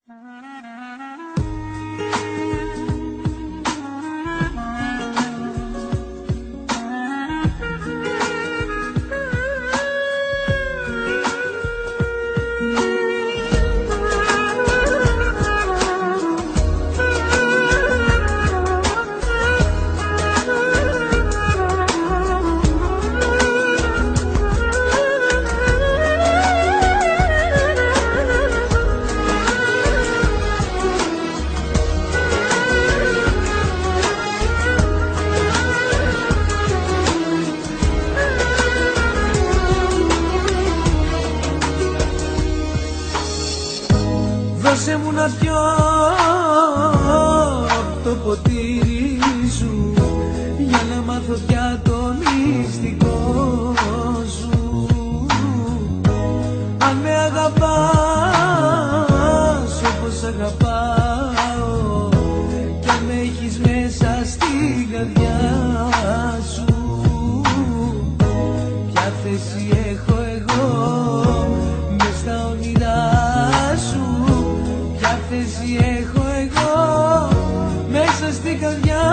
Δώσε μου να πιω το ποτήρι σου για να μάθω πια το μυστικό σου. Αν με αγαπάς όπως αγαπάω κι αν με έχεις μέσα στην καρδιά σου, ποια θέση έχω εγώ μες στα όνειρά σου, ποια θέση έχω εγώ μέσα στην καρδιά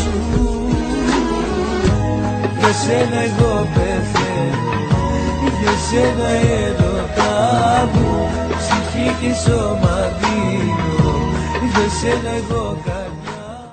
σου. Για σένα εγώ πεθαίνω, για σένα έρωτά μου, ψυχή και σώμα δίνω, για σένα εγώ καρδιά.